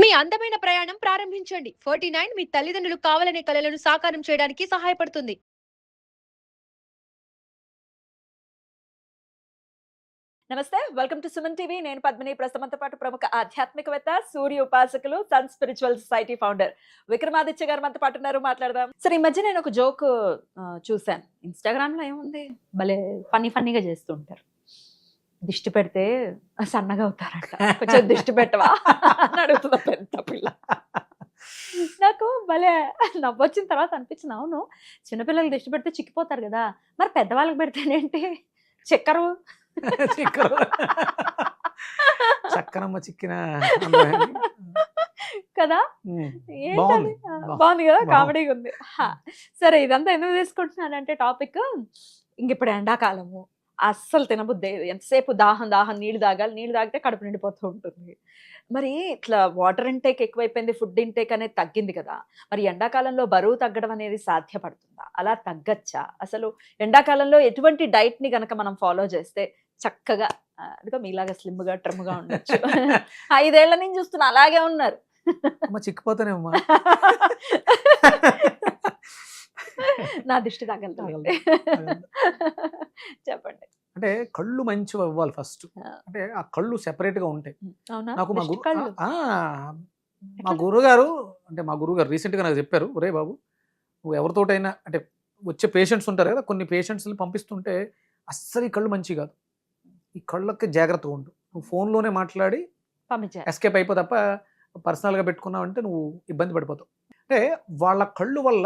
మీ అందమైన ప్రయాణం ప్రారంభించండి. 49 మీ తల్లిదండ్రులు కావాలనే కలలను సాకారం చేయడానికి సహాయపడుతుంది. నమస్తే, వెల్కమ్ టు సుమన్ టీవీ. నేను పద్మిని. ప్రస్తుతంతో పాటు ప్రముఖ ఆధ్యాత్మికవేత్త, సూర్య ఉపాసకులు, sun spiritual society founder Vikramaditya గారు మనతో పాటు ఉన్నారు. మాట్లాడదాం. సరే, ఈ మధ్య నేను ఒక జోక్ చూశాను. ఇన్స్టాగ్రామ్ లో ఏముంది, భలే ఫన్నీగా చేస్తూ ఉంటారు. దిష్టి పెడితే సన్నగా అవుతారంట, కొంచెం దిష్టి పెట్టవా అని అడుగుతుందా పెద్ద పిల్ల. నాకు భలే నవ్వొచ్చిన తర్వాత అనిపించింది, అవును చిన్నపిల్లలకి దిష్టి పెడితే చిక్కిపోతారు కదా, మరి పెద్దవాళ్ళకి పెడితేనేంటి చెక్కరు చక్కనమ్మ చిక్కిన కదా. ఏంటది, బాగుంది కదా, కామెడీగా ఉంది. సరే, ఇదంతా ఎందుకు తీసుకుంటున్నానంటే టాపిక్, ఇంక ఇప్పుడు ఎండాకాలము అస్సలు తినబుద్ది, ఎంతసేపు దాహం నీళ్ళు తాగాలి, నీళ్ళు తాగితే కడుపు నిండిపోతూ ఉంటుంది. మరి ఇట్లా వాటర్ ఇంటేక్ ఎక్కువైపోయింది, ఫుడ్ ఇంటేక్ అనేది తగ్గింది కదా. మరి ఎండాకాలంలో బరువు తగ్గడం అనేది సాధ్యపడుతుందా, అలా తగ్గచ్చా? అసలు ఎండాకాలంలో ఎటువంటి డైట్ ని గనక మనం ఫాలో చేస్తే చక్కగా అదిగో మీలాగా స్లిమ్ గా ట్రిమ్ గా ఉండొచ్చు. 5 ఏళ్ల నుంచి చూస్తున్నా అలాగే ఉన్నారు. చిక్కిపోతానేమ్మా. నా దిష్టి తగలదు. చెప్పండి. అంటే కళ్ళు మంచివి అవ్వాలి ఫస్ట్. అంటే ఆ కళ్ళు సెపరేట్ గా ఉంటాయి. నాకు మా గురుగారు రీసెంట్ గా నాకు చెప్పారు, ఒరే బాబు నువ్వు ఎవరితోటైనా అంటే వచ్చే పేషెంట్స్ ఉంటారు కదా, కొన్ని పేషెంట్స్ పంపిస్తుంటే అస్సలు ఈ కళ్ళు మంచి కాదు, ఈ కళ్ళకి జాగ్రత్తగా ఉండు, నువ్వు ఫోన్లోనే మాట్లాడి ఎస్కేప్ అయిపో తప్ప పర్సనల్గా పెట్టుకున్నావు అంటే నువ్వు ఇబ్బంది పడిపోతావు. అంటే వాళ్ళ కళ్ళు వల్ల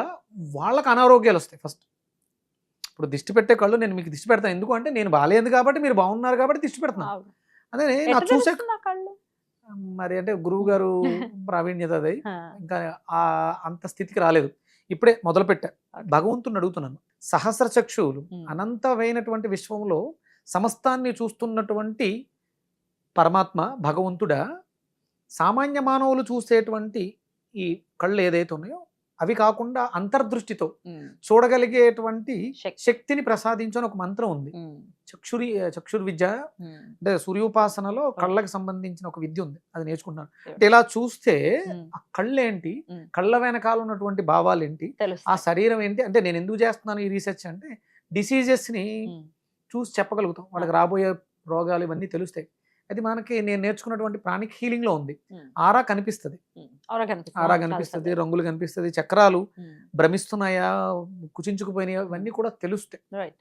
వాళ్ళకి అనారోగ్యాలు వస్తాయి. ఫస్ట్ ఇప్పుడు దిష్టి పెట్టే కళ్ళు నేను మీకు దిష్టి పెడతాను ఎందుకు అంటే, నేను బాగాలేదు కాబట్టి మీరు బాగున్నారు కాబట్టి దిష్టి పెడుతున్నాను. అదే నా చూసే మరి అంటే గురువు గారు ప్రావీణ్యత అది ఇంకా అంత స్థితికి రాలేదు, ఇప్పుడే మొదలు పెట్టా. భగవంతుని అడుగుతున్నాను, సహస్ర చక్షువులు అనంతమైనటువంటి విశ్వంలో సమస్తాన్ని చూస్తున్నటువంటి పరమాత్మ భగవంతుడా, సామాన్య మానవులు చూసేటువంటి ఈ కళ్ళు ఏదైతే ఉన్నాయో అవి కాకుండా అంతర్దృష్టితో చూడగలిగేటువంటి శక్తిని ప్రసాదించు అని ఒక మంత్రం ఉంది. చక్షుర్విద్య అంటే సూర్యోపాసనలో కళ్ళకి సంబంధించిన ఒక విద్య ఉంది, అది నేర్చుకుంటున్నాను. అంటే ఇలా చూస్తే ఆ కళ్ళేంటి, కళ్ళ వెనకాల ఉన్నటువంటి భావాలు ఏంటి, ఆ శరీరం ఏంటి, అంటే నేను ఎందుకు చేస్తున్నాను ఈ రీసెర్చ్ అంటే డిసీజెస్ ని చూసి చెప్పగలుగుతాం, వాళ్ళకి రాబోయే రోగాలు ఇవన్నీ తెలుస్తాయి. అది మనకి నేను నేర్చుకున్నటువంటి ప్రాణిక్ హీలింగ్ లో ఉంది. ఆరా కనిపిస్తుంది, రంగులు కనిపిస్తుంది, చక్రాలు భ్రమిస్తున్నాయా కుచించుకుపోయినాయా ఇవన్నీ కూడా తెలుస్తాయి.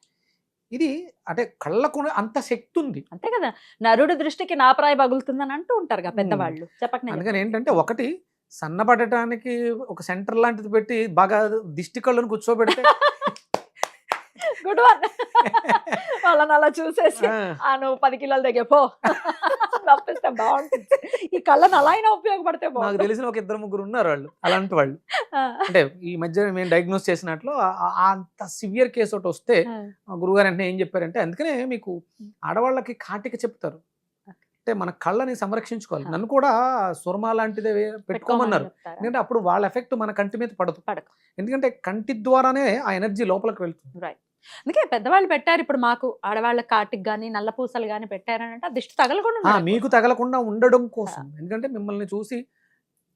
ఇది అంటే కళ్ళకు అంత శక్తి ఉంది. అంతే కదా, నరుడి దృష్టికి నాపరాయి పగులుతుందని అంటూ ఉంటారు పెద్దవాళ్ళు. చెప్పండి. అందుకని ఏంటంటే, ఒకటి సన్నపడటానికి ఒక సెంటర్ లాంటిది పెట్టి బాగా దిష్టి కళ్ళను కూర్చోబెడితే గుడ్ వన్. వాళ్ళని అలా చూసేసి నువ్వు 10 కిలోలు దగ్గర నప్పిస్తే బాగుంటుంది. ఈ కళ్ళని అలా అయినా ఉపయోగపడితే నాకు తెలిసిన ఒక 2-3 ఉన్నారు వాళ్ళు, అలాంటి వాళ్ళు. అంటే ఈ మధ్య మేము డయాగ్నోస్ చేసినట్లు అంత సివియర్ కేసు ఒకటి వస్తే గురుగారు అంటే ఏం చెప్పారంటే, అందుకనే మీకు ఆడవాళ్ళకి కాటిక చెప్తారు, అంటే మన కళ్ళని సంరక్షించుకోవాలి. నన్ను కూడా సురమా లాంటిదే పెట్టుకోమన్నారు, ఎందుకంటే అప్పుడు వాళ్ళ ఎఫెక్ట్ మన కంటి మీద పడదు. ఎందుకంటే కంటి ద్వారానే ఆ ఎనర్జీ లోపలికి వెళ్తుంది. అందుకే పెద్దవాళ్ళు పెట్టారు. ఇప్పుడు మాకు ఆడవాళ్ళ కాటికి గానీ నల్ల పూసలు గానీ పెట్టారని అంటే దిష్టి తగలకుండా మీకు తగలకుండా ఉండడం కోసం. ఎందుకంటే మిమ్మల్ని చూసి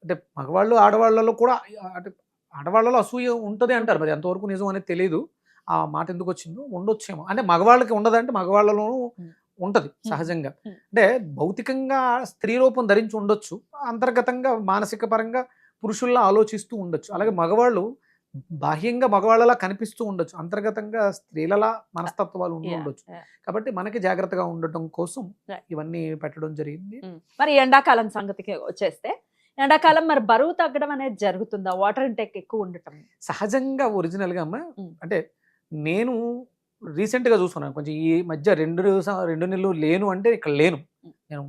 అంటే మగవాళ్ళు ఆడవాళ్ళలో కూడా అంటే ఆడవాళ్ళలో అసూయ ఉంటుంది అంటారు, మరి ఎంతవరకు నిజం అనేది తెలియదు. ఆ మాట ఎందుకు వచ్చిందో, ఉండొచ్చేమో. అంటే మగవాళ్ళకి ఉండదంటే మగవాళ్ళలోనూ ఉంటది సహజంగా. అంటే భౌతికంగా స్త్రీ రూపం ధరించి ఉండొచ్చు, అంతర్గతంగా మానసిక పరంగా పురుషుల్లా ఆలోచిస్తూ ఉండొచ్చు. అలాగే మగవాళ్ళు బాహ్యంగా మగవాళ్ళలా కనిపిస్తూ ఉండొచ్చు, అంతర్గతంగా స్త్రీలలా మనస్తత్వాలు ఉండొచ్చు. కాబట్టి మనకి జాగ్రత్తగా ఉండటం కోసం ఇవన్నీ పెట్టడం జరిగింది. మరి ఎండాకాలం సంగతికి వచ్చేస్తే, ఎండాకాలం మరి బరువు తగ్గడం అనేది జరుగుతుందా, వాటర్ ఇంటేక్ ఎక్కువ ఉండటం? సహజంగా ఒరిజినల్ గా అమ్మ అంటే నేను రీసెంట్ గా చూసుకున్నాను, కొంచెం ఈ మధ్య 2 నెలలు లేను అంటే ఇక్కడ లేను, నేను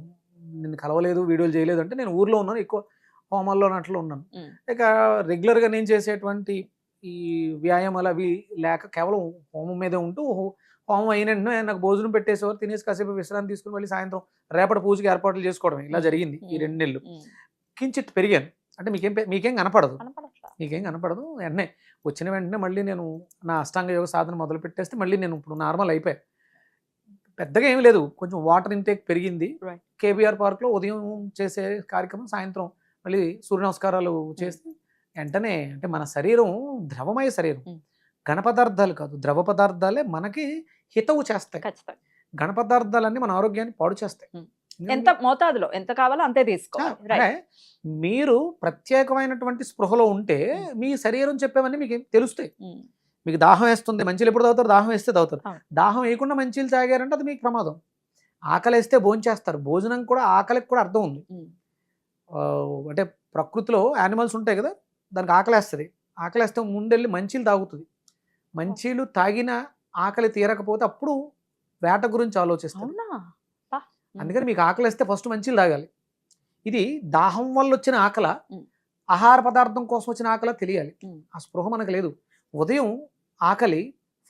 నిన్ను కలవలేదు, వీడియోలు చేయలేదు అంటే నేను ఊర్లో ఉన్నాను, ఎక్కువ హోమాల్లో అట్లా ఉన్నాను. ఇక రెగ్యులర్ గా నేను చేసేటువంటి ఈ వ్యాయామాలు అవి లేక కేవలం హోమం మీదే ఉంటూ, హోమం అయిన వెంటనే నాకు భోజనం పెట్టేసేవారు, తినేసి కాసేపు విశ్రాంతి తీసుకుని మళ్ళీ సాయంత్రం రేపటి పూజకి ఏర్పాట్లు చేసుకోవడం, ఇలా జరిగింది ఈ 2 నెలలు. కించిత్ పెరిగాను, అంటే మీకేం కనపడదు, వెంటనే వచ్చిన వెంటనే మళ్ళీ నేను నా అష్టాంగ యోగ సాధన మొదలు పెట్టేస్తే మళ్ళీ నేను ఇప్పుడు నార్మల్ అయిపోయా. పెద్దగా ఏమీ లేదు, కొంచెం వాటర్ ఇంటేక్ పెరిగింది. కేబీఆర్ పార్క్లో ఉదయం చేసే కార్యక్రమం సాయంత్రం మళ్ళీ సూర్య నమస్కారాలు చేస్తే వెంటనే అంటే మన శరీరం ద్రవమయ శరీరం, ఘన పదార్థాలు కాదు, ద్రవ పదార్థాలే మనకి హితవు చేస్తాయి. ఖచ్చితంగా. ఘన పదార్థాలన్నీ మన ఆరోగ్యాన్ని పాడు చేస్తాయి. ఎంత మోతాదులో ఎంత కావాలో అంతే తీసుకోవాలి. అంటే మీరు ప్రత్యేకమైనటువంటి స్పృహలో ఉంటే మీ శరీరం చెప్పేవన్నీ మీకు తెలుస్తాయి. మీకు దాహం వేస్తుంది, మంచిలు ఎప్పుడు తాగుతారు? దాహం వేస్తే తాగుతారు. దాహం వేయకుండా మంచిలు తాగారంటే అది మీకు ప్రమాదం. ఆకలి వేస్తే భోంచేస్తారు. భోజనం కూడా ఆకలికి కూడా అర్థం ఉంది. అంటే ప్రకృతిలో యానిమల్స్ ఉంటాయి కదా, దానికి ఆకలేస్తుంది. ఆకలేస్తే ముందెళ్ళి మంచిలు తాగుతుంది. మంచిలు తాగిన ఆకలి తీరకపోతే అప్పుడు వేట గురించి ఆలోచిస్తుంది. అందుకని మీకు ఆకలిస్తే ఫస్ట్ మంచిలు తాగాలి. ఇది దాహం వల్ల వచ్చిన ఆకల, ఆహార పదార్థం కోసం వచ్చిన ఆకల తెలియాలి. ఆ స్పృహ మనకు లేదు. ఉదయం ఆకలి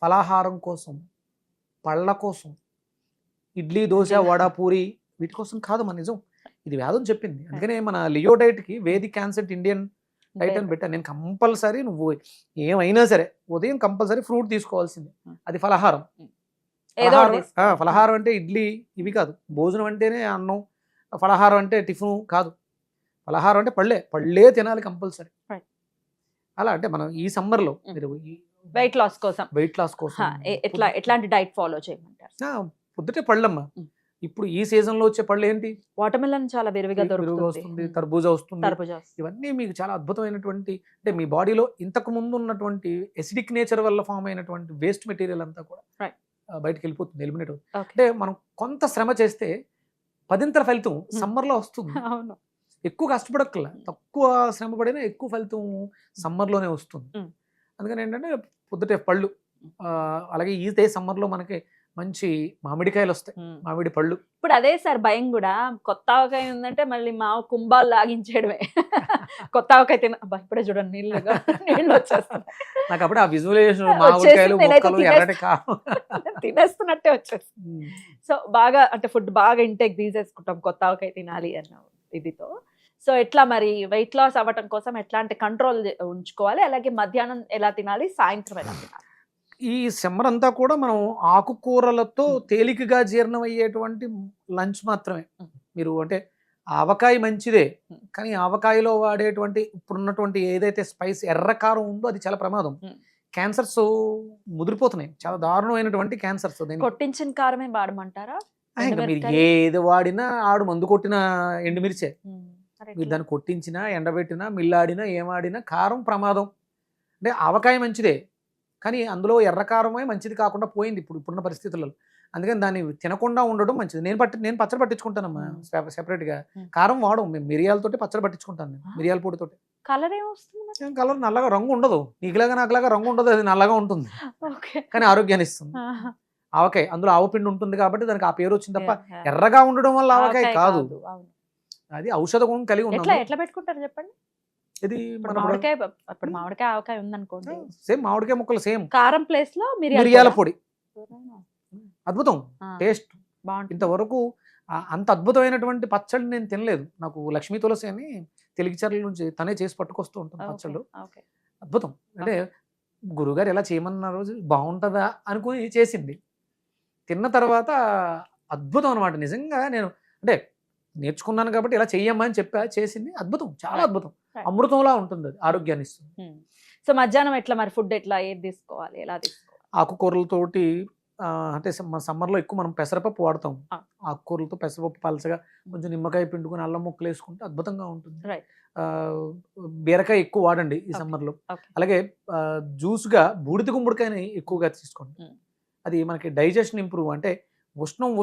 ఫలాహారం కోసం, పళ్ళ కోసం, ఇడ్లీ, దోశ, వడ, పూరి వీటి కోసం కాదు మన నిజం. ఇది వేదం చెప్పింది. అందుకనే మన లియో డైట్కి వేదిక్ క్యాన్సర్ ఇండియన్ డైట్ అని పెట్టాను. నేను కంపల్సరీ నువ్వు ఏమైనా సరే ఉదయం కంపల్సరీ ఫ్రూట్ తీసుకోవాల్సింది. అది ఫలహారం. ఫలహారం అంటే ఇడ్లీ ఇవి కాదు. భోజనం అంటేనే అన్నం, ఫలహారం అంటే టిఫిన్ కాదు. ఫలహారం అంటే పళ్ళే తినాలి కంపల్సరీ. అలా అంటే మనం ఈ సమ్మర్లో మీరు వెయిట్ లాస్ కోసం ఎట్లాంటి డైట్ ఫాలో చేయమంటారు? పొద్దుటే పళ్ళమ్మ. ఇప్పుడు ఈ సీజన్ లో వచ్చే పళ్ళు ఏంటి? వాటర్మెలన్ చాలా విరివిగా వస్తుంది, తర్బూజా వస్తుంది. ఇవన్నీ మీకు చాలా అద్భుతమైనటువంటి, అంటే మీ బాడీలో ఇంతకు ముందు ఉన్నటువంటి ఎసిడిక్ నేచర్ వల్ల ఫామ్ అయినటువంటి వేస్ట్ మెటీరియల్ అంతా కూడా బయటకు వెళ్ళిపోతుంది, ఎలిమినేట్ అవుతుంది. అంటే మనం కొంత శ్రమ చేస్తే 10ంతల ఫలితం సమ్మర్ లో వస్తుంది. ఎక్కువ కష్టపడక్కల, తక్కువ శ్రమ పడినా ఎక్కువ ఫలితం సమ్మర్ లోనే వస్తుంది. అందుకని ఏంటంటే పొద్దుటే పళ్ళు. అలాగే ఈ సమ్మర్ లో మనకి మంచి మామిడికాయలు వస్తాయి, మామిడి పళ్ళు. ఇప్పుడు అదే సార్ భయం కూడా, కొత్త ఆవకాయ ఉందంటే మళ్ళీ మా కుంభాలు లాగించేయడమే. కొత్త ఆవకాయ ఇప్పుడే చూడండి నీళ్ళు వచ్చేస్తాయి నాకు. అప్పుడు ఆ విజువలైజేషన్ మామిడికాయలు తినేస్తున్నట్టే వచ్చేస్తుంది. సో బాగా అంటే ఫుడ్ బాగా ఇంటేక్ తీసేసుకుంటాం కొత్త ఆవకాయ తినాలి అన్న ఇదితో. సో ఎట్లా మరి వెయిట్ లాస్ అవ్వటం కోసం ఎట్లాంటి కంట్రోల్ ఉంచుకోవాలి, అలాగే మధ్యాహ్నం ఎలా తినాలి, సాయంత్రం ఎలా తినాలి? ఈ సమ్మర్ అంతా కూడా మనం ఆకుకూరలతో తేలికగా జీర్ణం అయ్యేటువంటి లంచ్ మాత్రమే. మీరు అంటే ఆవకాయ మంచిదే, కానీ ఆవకాయలో వాడేటువంటి ఇప్పుడున్నటువంటి ఏదైతే స్పైస్ ఎర్ర కారం ఉందో అది చాలా ప్రమాదం. క్యాన్సర్స్ ముదిరిపోతున్నాయి, చాలా దారుణమైనటువంటి క్యాన్సర్స్. కొట్టించిన కారమే వాడమంటారా? మీరు ఏది వాడినా ఆడు మందు కొట్టిన ఎండుమిర్చే. మీరు దాన్ని కొట్టించినా, ఎండబెట్టినా, మిల్లాడినా, ఏమాడినా కారం ప్రమాదం. అంటే ఆవకాయ మంచిదే, కానీ అందులో ఎర్రకారమే మంచిది కాకుండా పోయింది ఇప్పుడున్న పరిస్థితులలో. అందుకని దాన్ని తినకుండా ఉండడం మంచిది. నేను పచ్చడి పట్టించుకుంటానమ్మా సెపరేట్గా. కారం వాడం, మేము మిరియాలతోటి పచ్చడి పట్టించుకుంటాను. నేను మిరియాల పొడితోటి. కలర్ ఏమొస్తుంది? కలర్ నల్లగా రంగు ఉండదు, నీకులాగా నాకులాగా రంగు ఉండదు, అది నల్లగా ఉంటుంది, కానీ ఆరోగ్యాన్ని ఇస్తుంది. ఆవకాయ అందులో ఆవపిండి ఉంటుంది కాబట్టి దానికి ఆ పేరు వచ్చింది తప్ప ఎర్రగా ఉండడం వల్ల ఆవకాయ కాదు. అది ఔషధ గుణం కలిగి ఉంది. ఎట్లా పెట్టుకుంటారు చెప్పండి? ఇది మామిడికాయ ఆవకాయ ఉందనుకోండి, సేమ్ మామిడికాయ ముక్కలు సేమ్ కారం ప్లేస్ లో మిరియాల పొడి. అద్భుతం టేస్ట్. ఇంతవరకు అంత అద్భుతమైనటువంటి పచ్చడి నేను తినలేదు. నాకు లక్ష్మీ తులసి అని తెలుగుచర్ల నుంచి తనే చేసి పట్టుకొస్తూ ఉంటుంది పచ్చళ్ళు. అద్భుతం. అంటే గురుగారు ఎలా చేయమన్న రోజు బాగుంటుందా అనుకుని చేసింది. తిన్న తర్వాత అద్భుతం అనమాట. నిజంగా నేను అంటే నేర్చుకున్నాను కాబట్టి ఇలా చెయ్యమ్మా అని చెప్పా, చేసింది. అద్భుతం, చాలా అద్భుతం, అమృతంలా ఉంటుంది, అది ఆరోగ్యాన్ని ఇస్తుంది. సో మధ్యాహ్నం ఎట్లా మరి ఫుడ్ ఎట్లా, ఏది తీసుకోవాలి, ఎలా తీసుకోవాలి? ఆకుకూరలతోటి అంటే సమ్మర్లో ఎక్కువ మనం పెసరపప్పు వాడతాం. ఆకుకూరలతో పెసరపప్పు పలచగా కొంచెం నిమ్మకాయ పిండుకొని అల్లం ముక్కలు వేసుకుంటే అద్భుతంగా ఉంటుంది. బీరకాయ ఎక్కువ వాడండి ఈ సమ్మర్లో. అలాగే జ్యూస్గా బూడిద గుమ్మడికాయని ఎక్కువగా తీసుకోండి. అది మనకి డైజెషన్ ఇంప్రూవ్, అంటే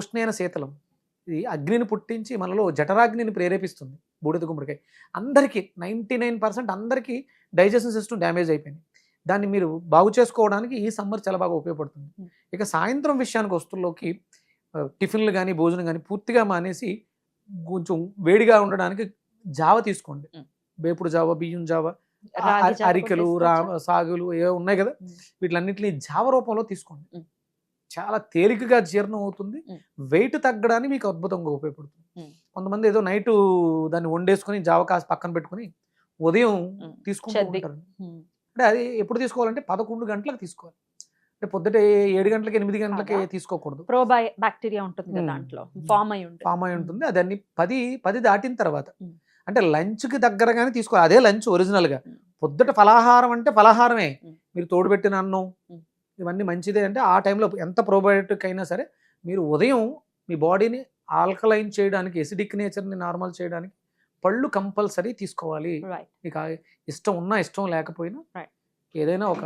ఉష్ణైన శీతలం. ఇది అగ్నిని పుట్టించి మనలో జఠరాగ్నిని ప్రేరేపిస్తుంది బూడిద గుమ్మడికాయ. అందరికీ 99% అందరికీ డైజెషన్ సిస్టమ్ డ్యామేజ్ అయిపోయింది. దాన్ని మీరు బాగు చేసుకోవడానికి ఈ సమ్మర్ చాలా బాగా ఉపయోగపడుతుంది. ఇక సాయంత్రం విషయానికి వస్తుల్లోకి టిఫిన్లు కానీ భోజనం కానీ పూర్తిగా మానేసి కొంచెం వేడిగా ఉండడానికి జావ తీసుకోండి. వేపుడు జావ, బియ్యం జావ, అరికెలు, సాగులు ఏవో ఉన్నాయి కదా, వీటిలన్నింటినీ జావ రూపంలో తీసుకోండి. చాలా తేలికగా జీర్ణం అవుతుంది. వెయిట్ తగ్గడానికి మీకు అద్భుతంగా ఉపయోగపడుతుంది. కొంతమంది ఏదో నైట్ దాన్ని వండేసుకొని జావ కాసి పక్కన పెట్టుకుని ఉదయం తీసుకుంటూ ఉంటారు. అంటే అది ఎప్పుడు తీసుకోవాలంటే 11 గంటలకు తీసుకోవాలి. అంటే పొద్దుటే 7 గంటలకి 8 గంటలకి తీసుకోకూడదు. ప్రోబాక్టీరియా ఉంటుంది దాంట్లో, ఫామ్ అయి ఉంటుంది. అది అన్ని 10 దాటిన తర్వాత అంటే లంచ్కి దగ్గరగానే తీసుకోవాలి. అదే లంచ్ ఒరిజినల్గా. పొద్దుట ఫలాహారం అంటే ఫలాహారమే. మీరు తోడుపెట్టిన అన్నం ఇవన్నీ మంచిదే అంటే ఆ టైంలో ఎంత ప్రోబయోటిక్ అయినా సరే మీరు ఉదయం మీ బాడీని ఆల్కలైన్ చేయడానికి, ఎసిడిక్ నేచర్ని నార్మల్ చేయడానికి పళ్ళు కంపల్సరీ తీసుకోవాలి. రైట్. మీకు ఇష్టం ఉన్నా ఇష్టం లేకపోయినా Right. ఏదైనా ఒక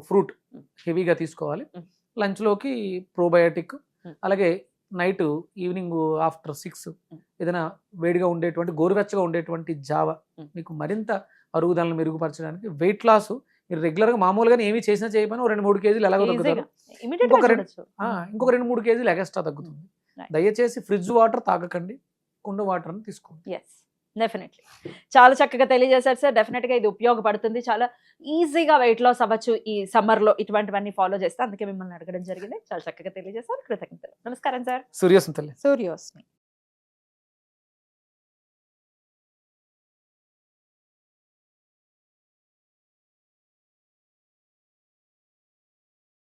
ఫ్రూట్ హెవీగా తీసుకోవాలి. లంచ్లోకి ప్రోబయోటిక్, అలాగే నైట్ ఈవినింగ్ ఆఫ్టర్ 6 ఏదైనా వేడిగా ఉండేటువంటి గోరువెచ్చగా ఉండేటువంటి జావ మీకు మరింత అరుగుదలను మెరుగుపరచడానికి. వెయిట్ లాస్ మీరు రెగ్యులర్గా మామూలుగానే ఏమీ చేసినా చేయకపోయినా 2-3 కేజీలు ఎలాగో తగ్గుతారు. ఇంకొక 2-3 కేజీలు ఎక్స్ట్రా తగ్గుతుంది. Right. దయచేసి ఫ్రిడ్జ్ వాటర్ తాగకండి, కుండ వాటర్ని తీసుకోండి. Yes, definitely. చాలా చక్కగా తెలియజేశారు సార్. డెఫినెట్గా ఇది ఉపయోగపడుతుంది. చాలా ఈజీగా వెయిట్ లాస్ అవ్వచ్చు ఈ సమ్మర్లో ఇటువంటివన్నీ ఫాలో చేస్తే. అందుకే మిమ్మల్ని అడగడం జరిగింది. చాలా చక్కగా తెలియజేశారు. కృతజ్ఞతలు. నమస్కారం సార్. సూర్యోస్మి తల్లి. సూర్యోస్మి.